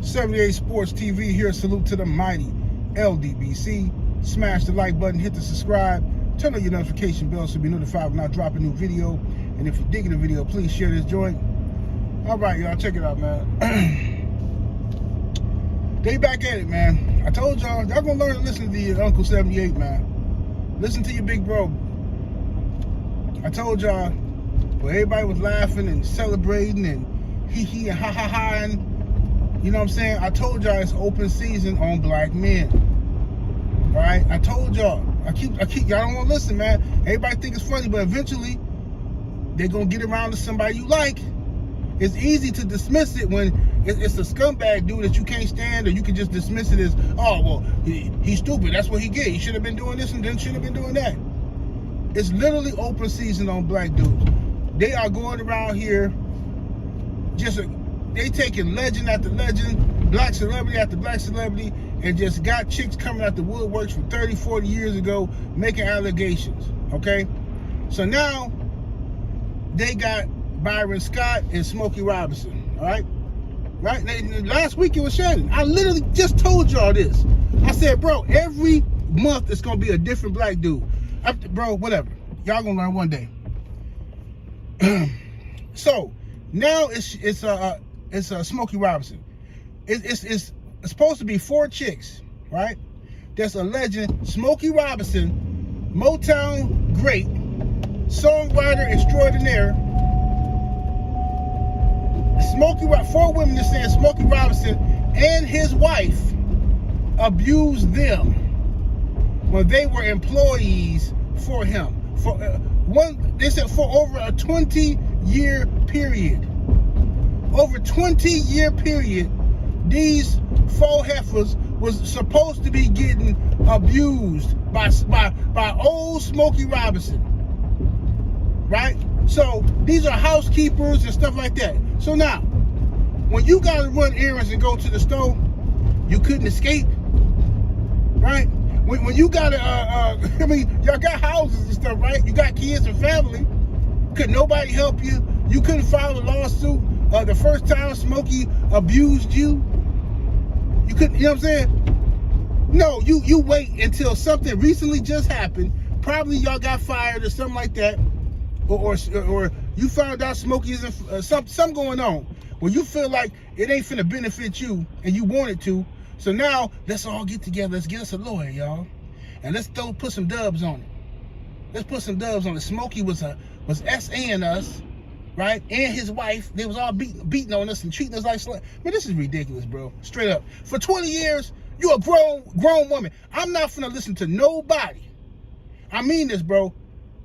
78 Sports TV here. Salute to the mighty LDBC. Smash the like button, hit the subscribe, turn on your notification bell so you'll be notified when I drop a new video. And if you're digging the video, please share this joint. All right, y'all, check it out, man. They back at it, man. I told y'all gonna learn to listen to your Uncle 78, man. Listen to your big bro. I told y'all, well, everybody was laughing and celebrating and hee and ha and you know what I'm saying? I told y'all it's open season on black men. All right? I told y'all. I keep y'all don't want to listen, man. Everybody think it's funny, but eventually they're gonna get around to somebody you like. It's easy to dismiss it when it's a scumbag dude that you can't stand, or you can just dismiss it as, oh, well, he's stupid. That's what he get. He should have been doing this and then should have been doing that. It's literally open season on black dudes. They are going around here they taking legend after legend, black celebrity after black celebrity, and just got chicks coming out the woodworks from 30, 40 years ago making allegations, okay? So now they got Byron Scott and Smokey Robinson, all right? Right? Last week it was Shannon. I literally just told y'all this. I said, bro, every month it's going to be a different black dude. Bro, whatever. Y'all going to learn one day. So now it's Smokey Robinson. It's supposed to be 4 chicks, right? That's alleging Smokey Robinson, Motown great, songwriter extraordinaire. 4 women that saying Smokey Robinson and his wife abused them when they were employees for him. They said for over a 20-year period. Over 20-year period, these 4 heifers was supposed to be getting abused by old Smokey Robinson, right? So these are housekeepers and stuff like that. So now, when you gotta run errands and go to the store, you couldn't escape, right? When you gotta, I mean, y'all got houses and stuff, right? You got kids and family. Could nobody help you? You couldn't file a lawsuit the first time Smokey abused you. You couldn't, you know what I'm saying? No, you wait until something recently just happened. Probably y'all got fired or something like that. Or you found out Smokey isn't something going on where you feel like it ain't finna benefit you and you want it to. So now let's all get together. Let's get us a lawyer, y'all, and let's put some dubs on it. Let's put some dubs on it. Smokey was SAing us, right? And his wife, they was all beating on us and treating us like slaves. Man, this is ridiculous, bro. Straight up. For 20 years, you a grown woman. I'm not finna listen to nobody. I mean this, bro.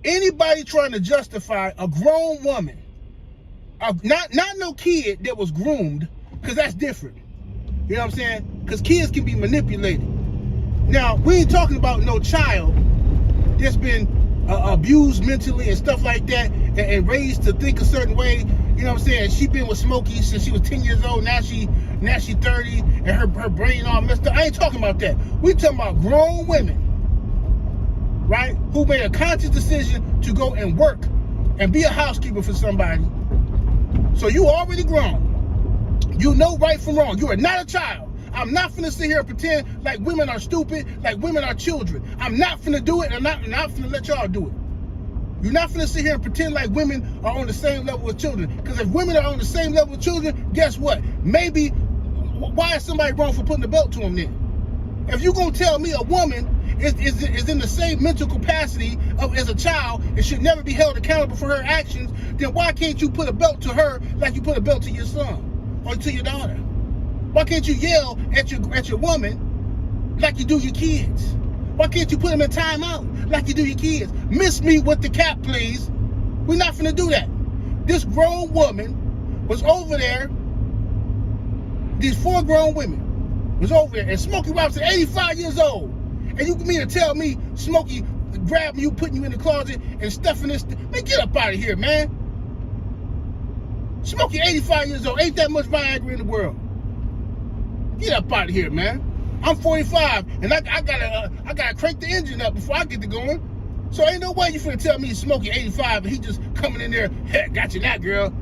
Anybody trying to justify a grown woman, not no kid that was groomed, because that's different. You know what I'm saying? Because kids can be manipulated. Now, we ain't talking about no child that's been abused mentally and stuff like that and raised to think a certain way. You know what I'm saying? She been with Smokey since she was 10 years old. Now she 30 and her brain all messed up. I ain't talking about that. We talking about grown women, right, who made a conscious decision to go and work and be a housekeeper for somebody. So you already grown. You know right from wrong. You are not a child. I'm not finna sit here and pretend like women are stupid, like women are children. I'm not finna do it, and I'm not finna let y'all do it. You're not finna sit here and pretend like women are on the same level with children. Because if women are on the same level with children, guess what? Maybe, why is somebody wrong for putting a belt to them then? If you're gonna tell me a woman is in the same mental capacity as a child and should never be held accountable for her actions, then why can't you put a belt to her like you put a belt to your son or to your daughter? Why can't you yell at your woman like you do your kids? Why can't you put them in timeout like you do your kids? Miss me with the cap, please. We're not finna do that. This grown woman was over there. These 4 grown women was over there, and Smokey Robinson, 85 years old. And you mean to tell me Smokey grabbing you, putting you in the closet, and stuffing this? Man, get up out of here, man. Smokey, 85 years old. Ain't that much Viagra in the world. Get up out of here, man. I'm 45, and I gotta crank the engine up before I get to going. So ain't no way you finna tell me Smokey 85 and he just coming in there, hey, got you that girl.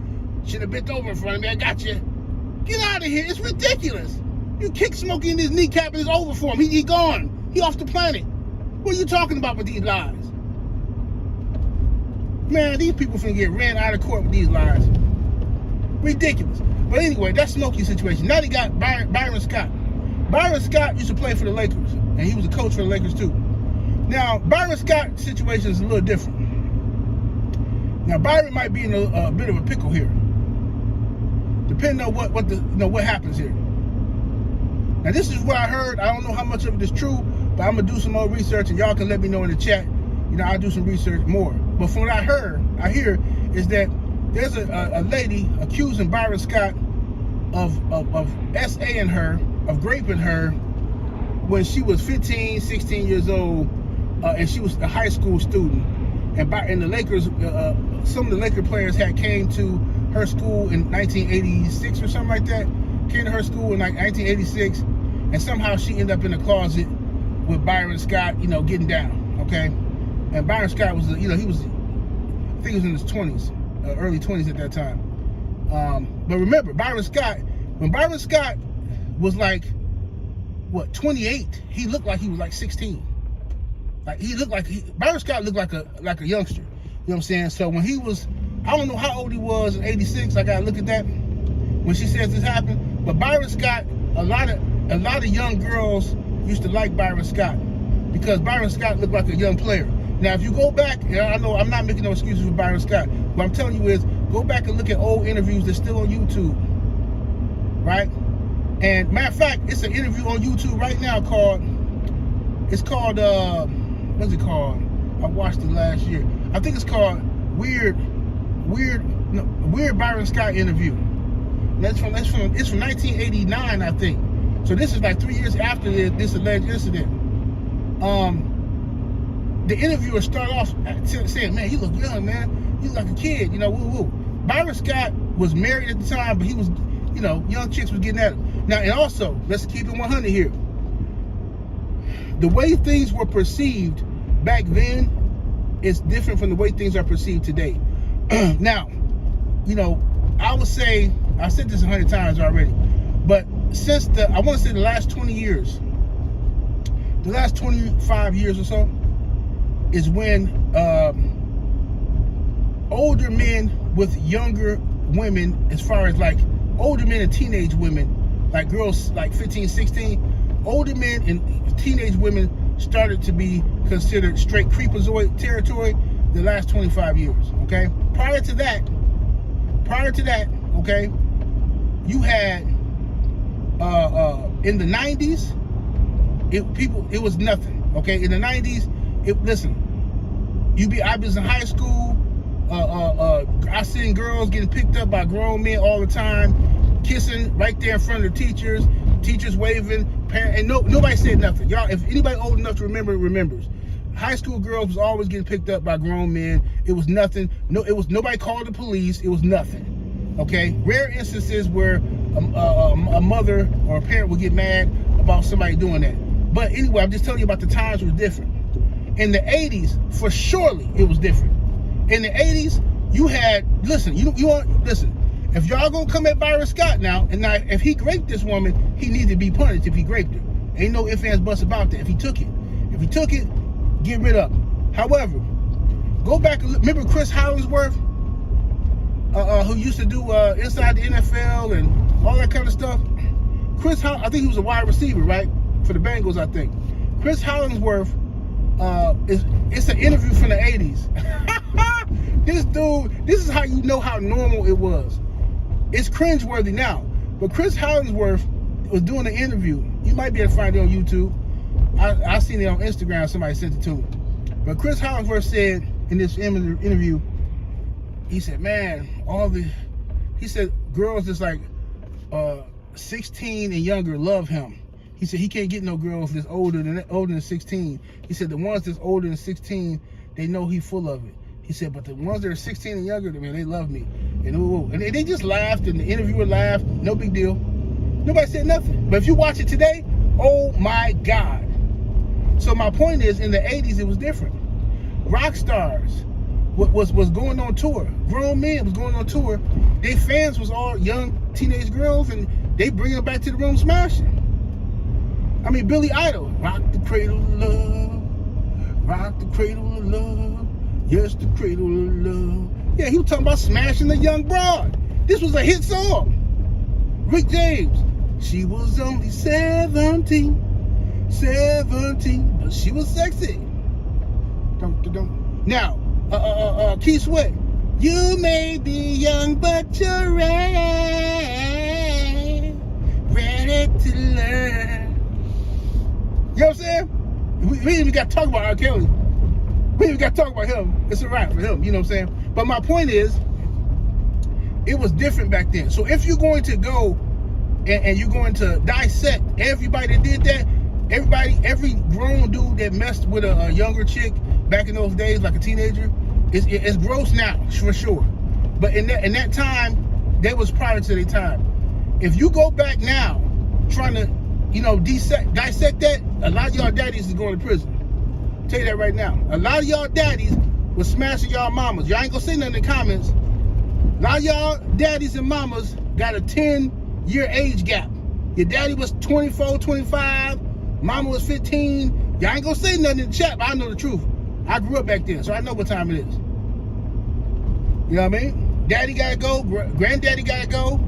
Should have bent over in front of me, I got you. Get out of here, it's ridiculous. You kick Smokey in his kneecap and it's over for him. He gone. He off the planet. What are you talking about with these lies? Man, these people finna get ran out of court with these lies. Ridiculous. But anyway, that's Smokey's situation. Now they got Byron Scott. Byron Scott used to play for the Lakers, and he was a coach for the Lakers too. Now, Byron Scott's situation is a little different. Now, Byron might be in a bit of a pickle here, depending on what happens here. Now, this is what I heard. I don't know how much of it is true, but I'm gonna do some more research, and y'all can let me know in the chat. I'll do some research more. But from what I hear is that there's a lady accusing Byron Scott of SAing her, of raping her when she was 15, 16 years old, and she was a high school student. And the Lakers, some of the Laker players came to her school in 1986 or something like that. Came to her school in like 1986, and somehow she ended up in the closet with Byron Scott, getting down, okay? And Byron Scott was, he was, I think he was in his 20s, early 20s at that time. But remember, when Byron Scott was like, 28, he looked like he was like 16. Like Byron Scott looked like a youngster. You know what I'm saying? So when he was, I don't know how old he was in 86. I gotta look at that when she says this happened. But Byron Scott, a lot of young girls used to like Byron Scott because Byron Scott looked like a young player. Now, if you go back, I know I'm not making no excuses for Byron Scott. What I'm telling you is, go back and look at old interviews that's still on YouTube, right? And matter of fact, it's an interview on YouTube right now called, what's it called? I watched it last year. I think it's called Weird Byron Scott Interview. It's from 1989, I think. So this is like 3 years after this alleged incident. The interviewer started off saying, "Man, you look young, man. You look like a kid, woo woo." Byron Scott was married at the time, but he was, young chicks was getting at him. Now, and also, let's keep it 100 here. The way things were perceived back then is different from the way things are perceived today. Now, I would say, I've said this 100 times already, but since I want to say the last 20 years, the last 25 years or so, is when older men with younger women, as far as like older men and teenage women, like girls like 15, 16, older men and teenage women started to be considered straight creepazoid territory the last 25 years, okay? Prior to that, okay, you had, in the 90s, it was nothing, okay? In the 90s, I was in high school, I seen girls getting picked up by grown men all the time, kissing right there in front of the teachers waving, and nobody said nothing. Y'all, if anybody old enough to remember, remembers. High school girls was always getting picked up by grown men. It was nothing. Nobody called the police. It was nothing. Okay? Rare instances where a mother or a parent would get mad about somebody doing that. But anyway, I'm just telling you about the times was different. In the 80s, for surely it was different. In the 80s, you had, listen, if y'all gonna come at Byron Scott now, and now if he raped this woman, he needs to be punished if he raped her. Ain't no ifs, ands, buts about that. If he took it, get rid of him. However, go back and look, remember Chris Hollingsworth, who used to do Inside the NFL and all that kind of stuff? I think he was a wide receiver, right? For the Bengals, I think. Chris Hollingsworth, it's an interview from the 80s. This dude, this is how you know how normal it was. It's cringeworthy now. But Chris Hollingsworth was doing an interview. You might be able to find it on YouTube. I seen it on Instagram. Somebody sent it to me. But Chris Hollingsworth said in this interview, he said, man, he said girls that's like 16 and younger love him. He said he can't get no girls that's older than 16. He said the ones that's older than 16, they know he's full of it. He said, but the ones that are 16 and younger, man, they love me. And they just laughed, and the interviewer laughed. No big deal. Nobody said nothing. But if you watch it today, oh my God. So my point is, in the 80s, it was different. Rock stars was going on tour. Grown men was going on tour. Their fans was all young teenage girls, and they bring them back to the room smashing. I mean, Billy Idol. Rock the cradle of love. Rock the cradle of love. Yes, the cradle of love. Yeah, he was talking about smashing the young broad. This was a hit song. Rick James. She was only 17, but she was sexy. Now, Keith Sweat. You may be young, but you're ready to learn. You know what I'm saying? We ain't even got to talk about R. Kelly. We ain't even got to talk about him. It's a wrap for him, you know what I'm saying? But my point is, it was different back then. So if you're going to go and you're going to dissect everybody that did that, every grown dude that messed with a younger chick back in those days, like a teenager, it's gross now, for sure. But in that time, they was prior to their time. If you go back now, trying to, dissect that, a lot of y'all daddies is going to prison. I'll tell you that right now. A lot of y'all daddies was smashing y'all mamas. Y'all ain't gonna say nothing in the comments. A lot of y'all daddies and mamas got a 10-year age gap. Your daddy was 24, 25, mama was 15. Y'all ain't gonna say nothing in the chat, but I know the truth. I grew up back then, so I know what time it is. You know what I mean? Daddy gotta go, granddaddy gotta go.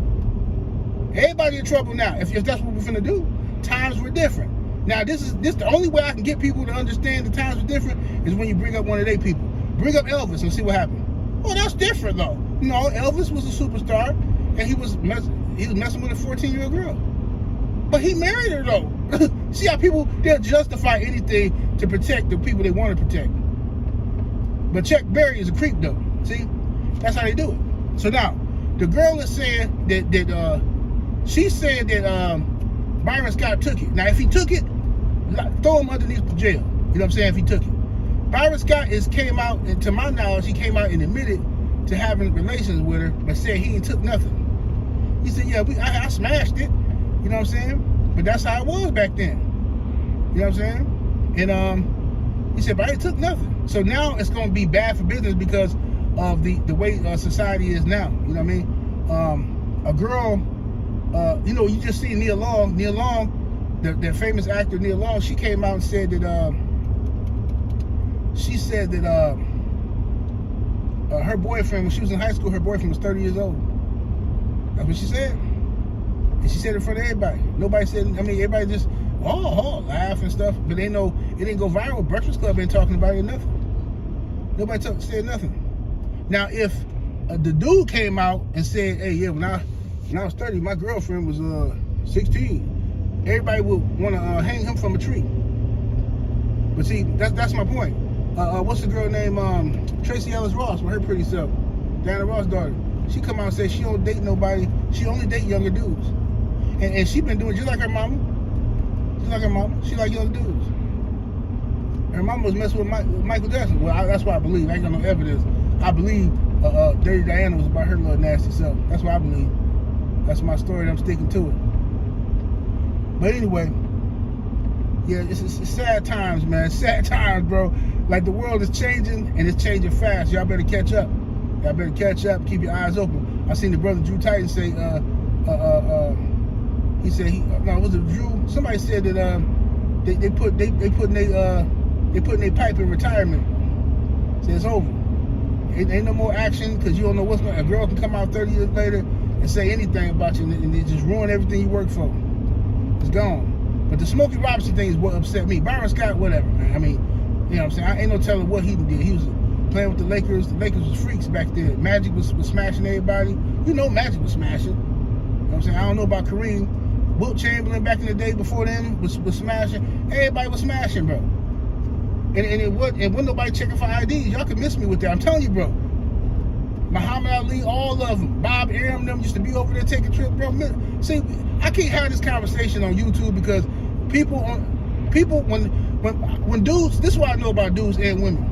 Everybody in trouble now, if that's what we're finna do. Times were different. Now, this the only way I can get people to understand the times were different is when you bring up one of their people. Bring up Elvis and see what happened. Oh, that's different though. No, Elvis was a superstar, and he was messing with a 14-year-old girl. But he married her though. See how people, they'll justify anything to protect the people they want to protect. But Chuck Berry is a creep though. See? That's how they do it. So now, the girl is saying that she's saying that Byron Scott took it. Now, if he took it, throw him underneath the jail. You know what I'm saying? If he took it. Byron Scott came out, and to my knowledge, he came out and admitted to having relations with her, but said he ain't took nothing. He said, yeah, I smashed it. You know what I'm saying? But that's how it was back then. You know what I'm saying? And he said, but I ain't took nothing. So now it's going to be bad for business because of the way society is now. You know what I mean? A girl, you just see Nia Long, the famous actor Nia Long, she came out and said that, her boyfriend, when she was in high school, her boyfriend was 30 years old. That's what she said. And she said it in front of everybody. Nobody said, everybody just, laugh and stuff, but they know it didn't go viral. Breakfast Club ain't talking about it or nothing. Nobody said nothing. Now, if the dude came out and said, hey, yeah, when I was 30, my girlfriend was 16, everybody would want to hang him from a tree. But see, that's my point. What's the girl named Tracy Ellis Ross with her pretty self, Diana Ross' daughter? She come out and say she don't date nobody. She only date younger dudes, and she been doing just like her mama. Just like her mama, she like young dudes. Her mama was messing with Michael Jackson. Well, that's what I believe. I ain't got no evidence. I believe Dirty Diana was about her little nasty self. That's what I believe. That's my story, and I'm sticking to it. But anyway, yeah, it's sad times, man. Sad times, bro. Like, the world is changing, and it's changing fast. Y'all better catch up. Y'all better catch up. Keep your eyes open. I seen the brother Drew Titan say, he said was it Drew? Somebody said that they putting their pipe in retirement. Say it's over. It ain't no more action because you don't know what's going. A girl can come out 30 years later and say anything about you, and they just ruin everything you work for. It's gone. But the Smokey Robinson thing is what upset me. Byron Scott, whatever, man. I mean, you know what I'm saying? I ain't no telling what he did. He was playing with the Lakers. The Lakers was freaks back then. Magic was smashing everybody. You know Magic was smashing. You know what I'm saying? I don't know about Kareem. Wilt Chamberlain back in the day before them was smashing. Everybody was smashing, bro. And wasn't nobody checking for IDs. Y'all can miss me with that. I'm telling you, bro. Muhammad Ali, all of them. Bob Arum, them used to be over there taking trips, bro. See, I can't have this conversation on YouTube because when dudes, this is what I know about dudes and women.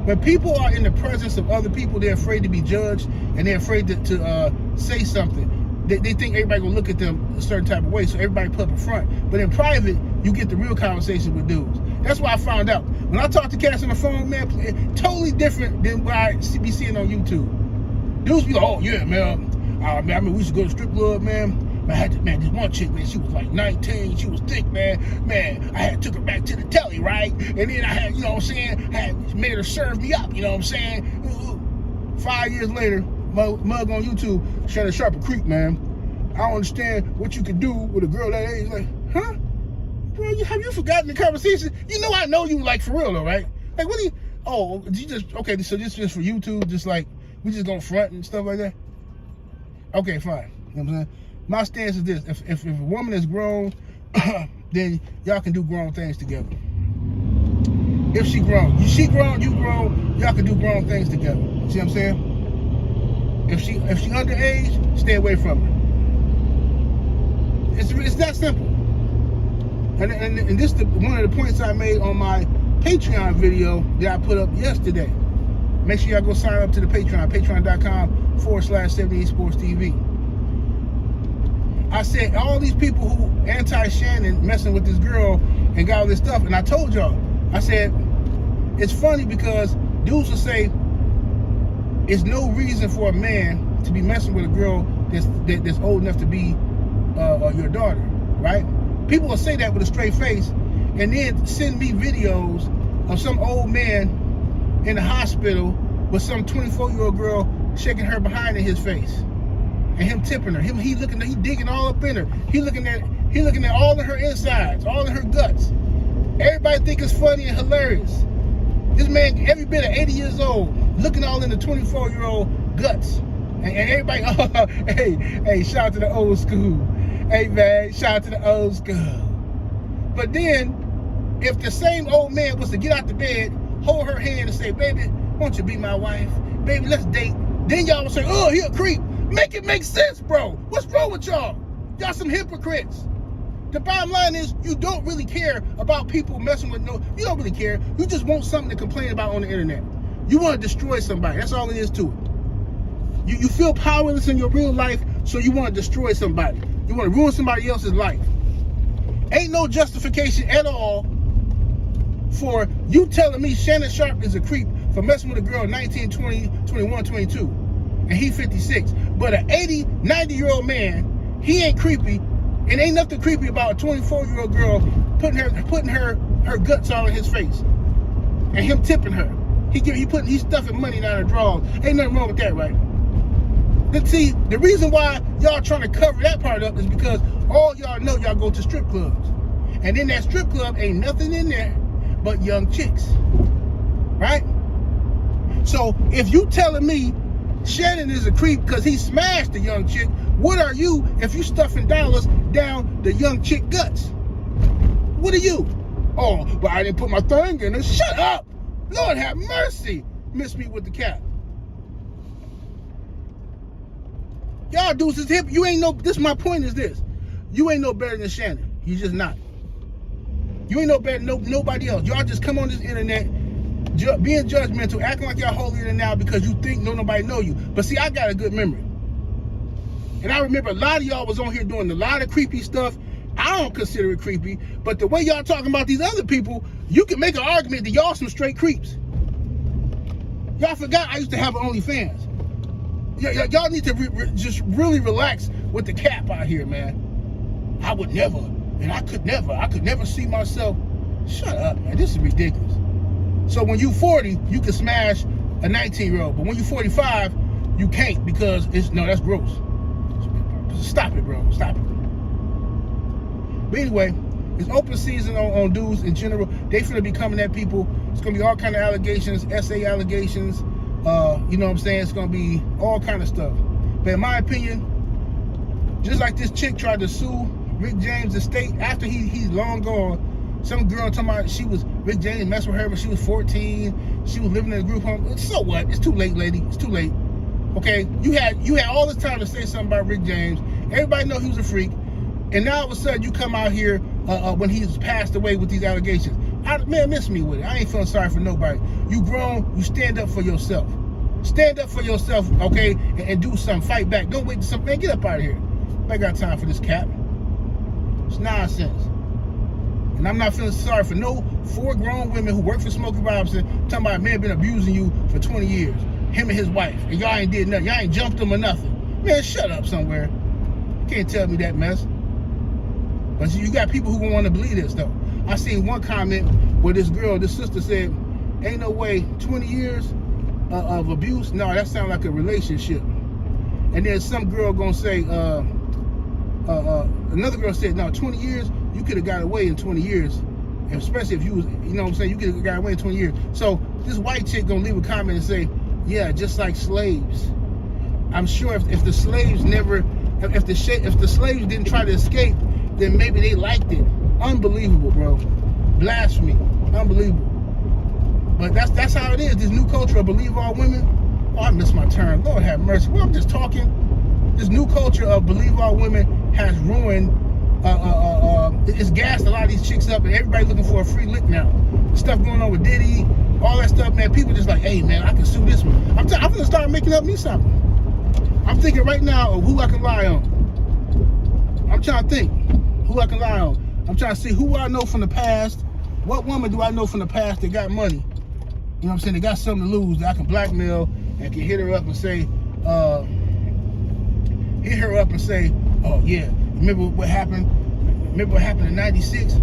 When people are in the presence of other people, they're afraid to be judged and they're afraid to say something. They think everybody gonna look at them a certain type of way, so everybody put up a front. But in private, you get the real conversation with dudes. That's what I found out. When I talk to cats on the phone, man, totally different than what I be seeing on YouTube. Dudes be like, oh yeah, man. Man, I mean, we used to go to strip club, man. Man, this one chick, man, she was like 19. She was thick, man. Man, I took her back to the telly, right? And then I had, you know what I'm saying, had made her serve me up, you know what I'm saying? 5 years later, mug on YouTube, Shannon Sharp a creep, man. I don't understand what you can do with a girl that age. Like, huh? Bro, have you forgotten the conversation? You know I know you, like, for real, though, right? Like, what do you... Oh, you just... Okay, so this is just for YouTube, just like, we just gonna front and stuff like that? Okay, fine. You know what I'm saying? My stance is this. If a woman is grown, then y'all can do grown things together. If she grown, you grown, y'all can do grown things together. See what I'm saying? If she underage, stay away from her. It's that simple. And this is one of the points I made on my Patreon video that I put up yesterday. Make sure y'all go sign up to the Patreon, patreon.com/78sportstv. I said all these people who anti-Shannon messing with this girl and got all this stuff, and I told y'all, I said, it's funny because dudes will say it's no reason for a man to be messing with a girl that's old enough to be your daughter, right? People will say that with a straight face and then send me videos of some old man in the hospital with some 24-year-old girl shaking her behind in his face. And him tipping her. He digging all up in her. He looking at all of her insides, all of her guts. Everybody think it's funny and hilarious. This man, every bit of 80 years old, looking all in the 24-year-old guts. And everybody, oh, hey, shout out to the old school. Hey man, shout out to the old school. But then, if the same old man was to get out the bed, hold her hand and say, baby, won't you be my wife? Baby, let's date. Then y'all would say, oh, he a creep. Make it make sense, bro. What's wrong with y'all? Y'all some hypocrites. The bottom line is you don't really care about people messing with you don't really care. You just want something to complain about on the internet. You want to destroy somebody. That's all it is to it. You feel powerless in your real life, so you want to destroy somebody. You want to ruin somebody else's life. Ain't no justification at all for you telling me Shannon Sharp is a creep for messing with a girl 19, 20, 21, 22. And he 56. But an 80, 90-year-old man, he ain't creepy. And ain't nothing creepy about a 24-year-old girl putting her guts all in his face. And him tipping her. He's stuffing money down her drawers. Ain't nothing wrong with that, right? But see, the reason why y'all trying to cover that part up is because all y'all know y'all go to strip clubs. And in that strip club ain't nothing in there but young chicks. Right? So if you telling me Shannon is a creep because he smashed the young chick, what are you if you stuffing dollars down the young chick guts? What are you? Oh, but I didn't put my thing in her. Shut up! Lord have mercy! Miss me with the cap. Y'all dudes is hip. You ain't no, this my point is this. You ain't no better than Shannon. You just not. You ain't no better than nobody else. Y'all just come on this internet being judgmental, acting like y'all holier than thou because you think nobody know you. But see, I got a good memory. And I remember a lot of y'all was on here doing a lot of creepy stuff. I don't consider it creepy, but the way y'all talking about these other people, you can make an argument that y'all some straight creeps. Y'all forgot I used to have an OnlyFans. Y'all need to just really relax with the cap out here, man. I would never, and I could never see myself. Shut up, man. This is ridiculous. So when you 40, you can smash a 19-year-old, but when you 45, you can't because that's gross. Stop it, bro. Stop it. But anyway, it's open season on dudes in general. They finna be coming at people. It's gonna be all kind of allegations, SA allegations. You know what I'm saying? It's gonna be all kind of stuff. But in my opinion, just like this chick tried to sue Rick James' estate after he's long gone. Some girl talking about Rick James messed with her when she was 14. She was living in a group home. So what? It's too late, lady. It's too late. Okay? You had all this time to say something about Rick James. Everybody know he was a freak. And now all of a sudden you come out here when he's passed away with these allegations. Man, miss me with it. I ain't feeling sorry for nobody. You grown, you stand up for yourself. Stand up for yourself, okay? And do something. Fight back. Don't wait till something. Man, get up out of here. I ain't got time for this cap. It's nonsense. And I'm not feeling sorry for no 4 grown women who work for Smokey Robinson talking about a man been abusing you for 20 years. Him and his wife. And y'all ain't did nothing. Y'all ain't jumped him or nothing. Man, shut up somewhere. Can't tell me that mess. But you got people who want to believe this though. I seen one comment where this sister said, "Ain't no way 20 years of abuse. No, that sounds like a relationship." And then some girl gonna say, another girl said, "No, 20 years. You could have got away in 20 years, especially if you was, you know what I'm saying. You could have got away in 20 years." So this white chick gonna leave a comment and say, "Yeah, just like slaves." I'm sure if the slaves never, if the slaves didn't try to escape, then maybe they liked it. Unbelievable, bro. Blasphemy. Unbelievable. But that's how it is. This new culture of believe all women. Oh, I missed my turn. Lord have mercy. Well, I'm just talking. This new culture of believe all women has ruined. It's gassed a lot of these chicks up, and everybody looking for a free lick now. Stuff going on with Diddy, all that stuff, man. People just like, hey, man, I can sue this one. I'm gonna start making up me something. I'm thinking right now of who I can lie on. I'm trying to think who I can lie on. I'm trying to see who I know from the past. What woman do I know from the past that got money? You know what I'm saying? They got something to lose that I can blackmail and can hit her up and say, oh yeah, remember what happened? Remember what happened in '96?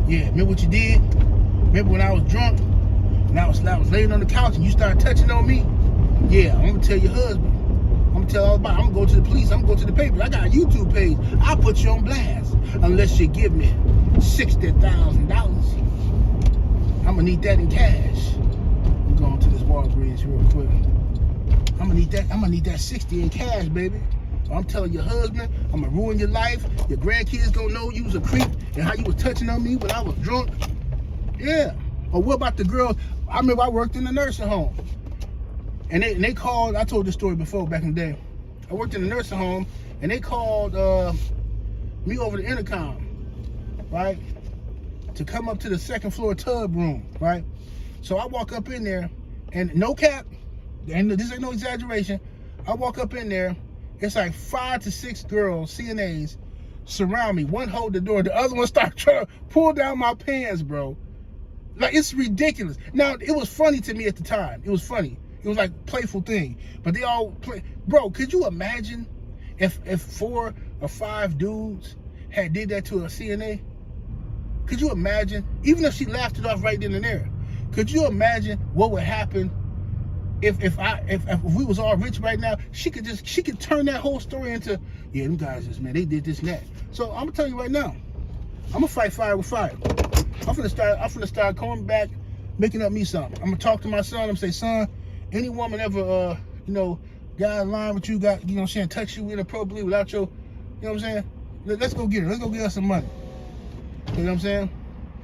Yeah, remember what you did? Remember when I was drunk and I was laying on the couch and you started touching on me? Yeah, I'm gonna tell your husband. I'm gonna tell all about it. I'm gonna go to the police. I'm gonna go to the paper. I got a YouTube page. I'll put you on blast unless you give me $60,000. I'm gonna need that in cash. I'm going to this Walgreens real quick. I'm gonna need that 60 in cash, baby. I'm telling your husband, I'm gonna ruin your life. Your grandkids gonna know you was a creep and how you was touching on me when I was drunk. Yeah. Or what about the girls? I remember I worked in a nursing home. And they called, I told this story before back in the day. I worked in a nursing home and they called me over the intercom, right? To come up to the second floor tub room, right? So I walk up in there and no cap, and this ain't no exaggeration. I walk up in there, it's like 5 to 6 girls, CNAs, surround me. One hold the door, the other one start trying to pull down my pants, bro. Like, it's ridiculous. Now, it was funny to me at the time. It was funny. It was like a playful thing. But they all play. Bro, could you imagine if 4 or 5 dudes had did that to a CNA? Could you imagine? Even if she laughed it off right then and there. Could you imagine what would happen if we was all rich right now? She could turn that whole story into, yeah, them guys just, man, they did this and that. So I'm gonna tell you right now, I'm gonna fight fire with fire. I'm gonna start coming back, making up me something. I'm gonna talk to my son. I'm gonna say, son, any woman ever, got in line with you, got, you know what I'm saying, touch you inappropriately without your, you know what I'm saying? Let's go get her. Let's go get her some money. You know what I'm saying?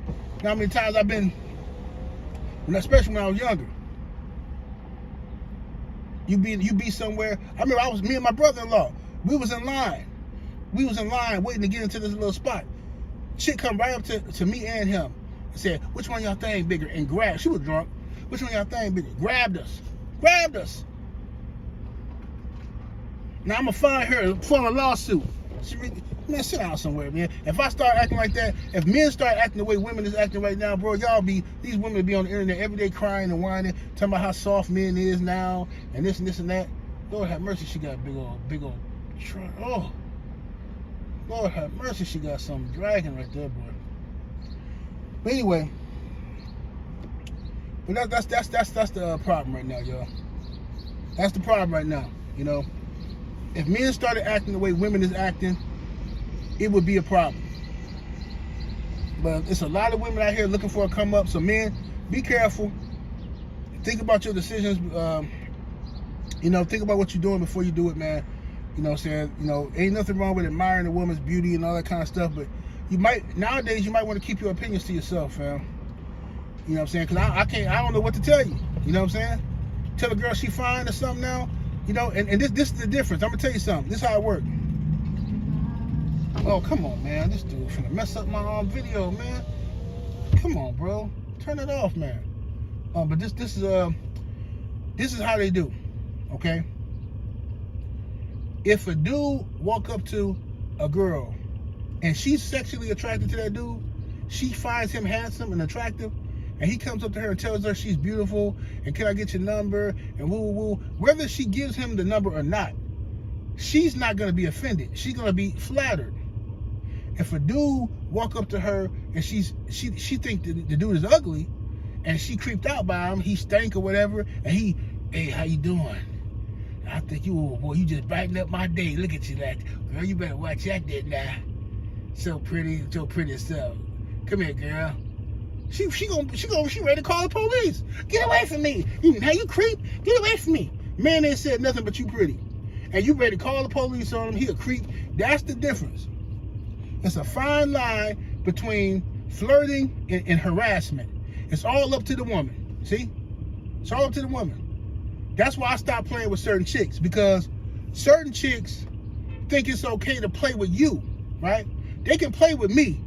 You know how many times I've been, especially when I was younger. You be somewhere. I remember me and my brother-in-law. We was in line waiting to get into this little spot. Chick come right up to me and him and said, which one of y'all think bigger? And grabbed, she was drunk. Which one of y'all think bigger? Grabbed us. Now I'm gonna find her for a lawsuit. Man, sit down somewhere, man. If I start acting like that, if men start acting the way women is acting right now, bro, these women be on the internet every day crying and whining, talking about how soft men is now, and this and that. Lord have mercy, she got a big old oh. Lord have mercy, she got something dragging right there, boy. But anyway, but that's the problem right now, y'all. That's the problem right now, you know. If men started acting the way women is acting, it would be a problem. But it's a lot of women out here looking for a come up. So men, be careful. Think about your decisions. Think about what you're doing before you do it, man. You know what I'm saying? Ain't nothing wrong with admiring a woman's beauty and all that kind of stuff, but nowadays you might want to keep your opinions to yourself, fam. You know what I'm saying? Because I don't know what to tell you. You know what I'm saying? Tell a girl she fine or something now. And this is the difference. I'm gonna tell you something. This is how it works. Oh, come on, man. This dude finna mess up my video, man. Come on, bro. Turn it off, man. But this is how they do. Okay? If a dude walk up to a girl and she's sexually attracted to that dude, she finds him handsome and attractive, and he comes up to her and tells her she's beautiful and can I get your number and woo. Whether she gives him the number or not, she's not gonna be offended. She's gonna be flattered. If a dude walk up to her and she think the dude is ugly, and she creeped out by him, he stank or whatever, and hey, how you doing? I think boy, you just brighten up my day. Look at you, like, girl, you better watch that there now. So pretty stuff. Come here, girl. She ready to call the police. Get away from me. Now you creep. Get away from me. Man ain't said nothing but you pretty. And you ready to call the police on him. He a creep. That's the difference. It's a fine line between flirting and harassment. It's all up to the woman. See? It's all up to the woman. That's why I stopped playing with certain chicks, because certain chicks think it's okay to play with you, right? They can play with me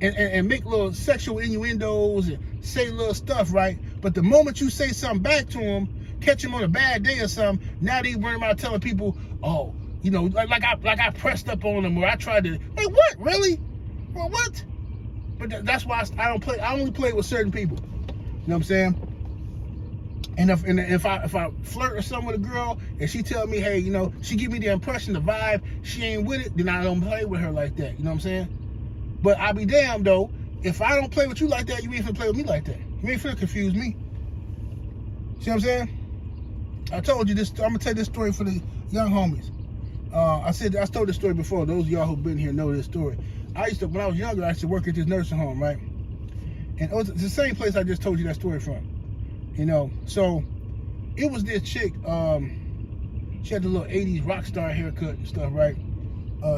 and make little sexual innuendos and say little stuff, right? But the moment you say something back to them, catch them on a bad day or something, now they running around telling people, oh, you know, like I pressed up on them, or I tried to, hey, what, really? Well, what? But that's why I don't play. I only play with certain people. You know what I'm saying? And if I flirt or something with a girl and she tell me, hey, you know, she give me the impression, the vibe, she ain't with it, then I don't play with her like that. You know what I'm saying? But I'll be damned though, if I don't play with you like that, you ain't finna play with me like that. You ain't finna confuse me. See what I'm saying? I told you this. I'm gonna tell this story for the young homies. I told this story before. Those of y'all who've been here know this story. When I was younger, I used to work at this nursing home, right? And it was the same place I just told you that story from. You know, so it was this chick. She had the little 80s rock star haircut and stuff, right?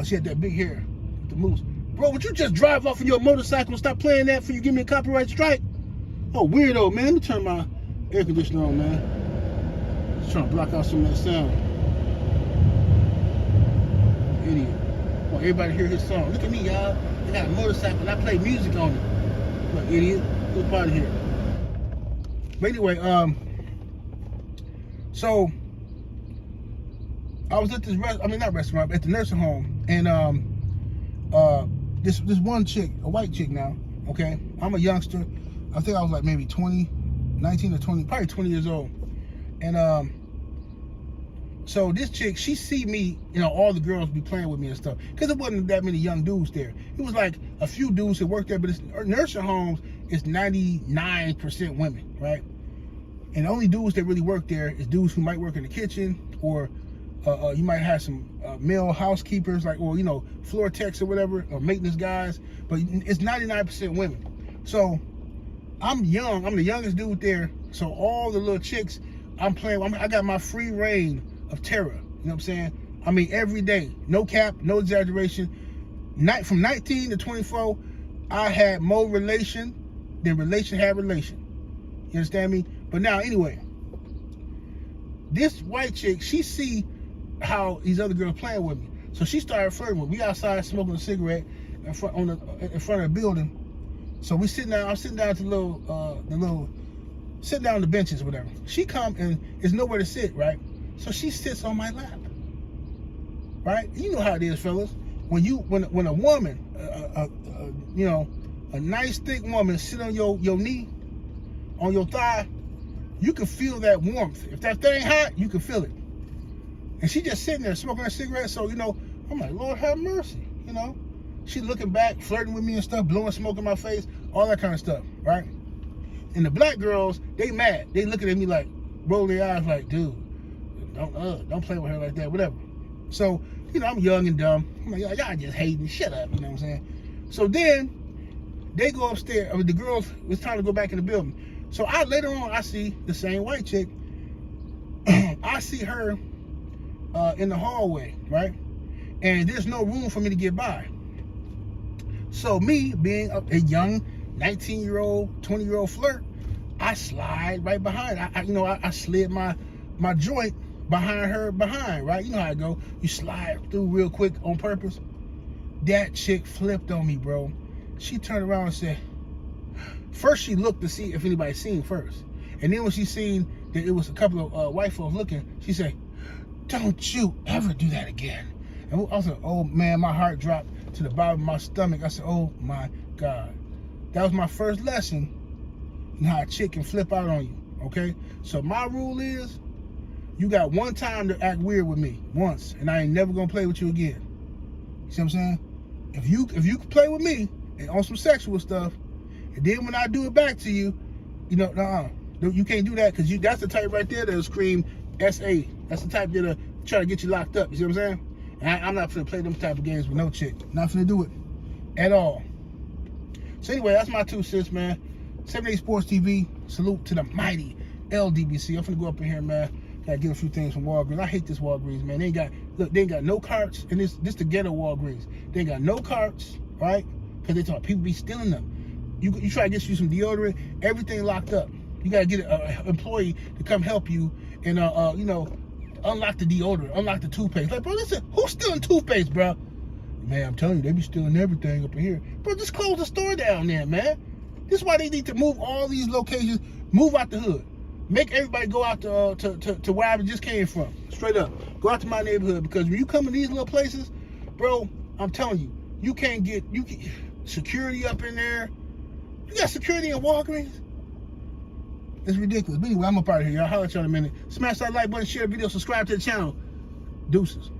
She had that big hair with the moose. Bro, would you just drive off on your motorcycle and stop playing that before you give me a copyright strike? Oh, weirdo, man. Let me turn my air conditioner on, man. Just trying to block out some of that sound. Idiot. Want everybody to hear his song. Look at me, y'all. I got a motorcycle and I play music on it. Look, idiot. Get out of here. But anyway, so I was at this restaurant, at the nursing home, and this one chick, a white chick now, okay? I'm a youngster. I think I was like maybe 19 or 20, probably 20 years old. And so this chick, she see me, you know, all the girls be playing with me and stuff, because there wasn't that many young dudes there. It was like a few dudes who worked there, but nursing homes is 99% women, right? And the only dudes that really work there is dudes who might work in the kitchen, or you might have some male housekeepers, like, or, you know, floor techs or whatever, or maintenance guys, but it's 99% women. So I'm young, I'm the youngest dude there, so all the little chicks I'm playing with, I got my free reign of terror, you know what I'm saying? I mean, every day, no cap, no exaggeration. From 19 to 24, I had more relation than relation had relation. You understand me? But now, anyway, this white chick, she see how these other girls playing with me, so she started flirting with me. We outside smoking a cigarette in front of the building. So we sitting down. I'm sitting down at sitting down on the benches, or whatever. She come and there's nowhere to sit, right? So she sits on my lap, right? You know how it is, fellas. When a woman, you know, a nice thick woman sit on your knee, on your thigh, you can feel that warmth. If that thing hot, you can feel it. And she just sitting there smoking a cigarette. So, you know, I'm like, Lord have mercy, you know. She looking back, flirting with me and stuff, blowing smoke in my face, all that kind of stuff, right? And the black girls, they mad. They looking at me like, roll their eyes like, dude, don't play with her like that, whatever. So, you know, I'm young and dumb. I'm like, y'all just hating, shut up, you know what I'm saying? So then, they go upstairs, the girls, it's time to go back in the building. So later on, I see the same white chick. I see her in the hallway, right? And there's no room for me to get by. So me, being a young 19-year-old, 20-year-old flirt, I slide right behind. I slid my joint behind her, right? You know how it go. You slide through real quick on purpose. That chick flipped on me, bro. She turned around and said, first she looked to see if anybody seen first. And then when she seen that it was a couple of white folks looking, she said, don't you ever do that again. And I was like, oh man, my heart dropped to the bottom of my stomach. I said, oh my God. That was my first lesson in how a chick can flip out on you, okay? So my rule is, You got one time to act weird with me, once, and I ain't never gonna play with you again. You see what I'm saying? If you can play with me and on some sexual stuff, and then when I do it back to you, you know, you can't do that, because that's the type right there that'll scream SA. That's the type that'll try to get you locked up. You see what I'm saying? And I'm not finna play them type of games with no chick. Not finna do it at all. So anyway, that's my 2 cents, man. 78 Sports TV. Salute to the mighty LDBC. I'm finna go up in here, man. Gotta get a few things from Walgreens. I hate this Walgreens, man. They ain't got no carts, and this the ghetto Walgreens. They ain't got no carts, right? Because they thought people be stealing them. You try to get you some deodorant, everything locked up. You gotta get an employee to come help you and you know, unlock the deodorant, unlock the toothpaste. Like, bro, listen, who's stealing toothpaste, bro? Man, I'm telling you, they be stealing everything up in here. Bro, just close the store down there, man. This is why they need to move all these locations, move out the hood. Make everybody go out to where I just came from. Straight up. Go out to my neighborhood, because when you come to these little places, bro, I'm telling you, you can't get security up in there. You got security in Walgreens? It's ridiculous. But anyway, I'm up out of here, y'all. Holler at y'all in a minute. Smash that like button, share the video, subscribe to the channel. Deuces.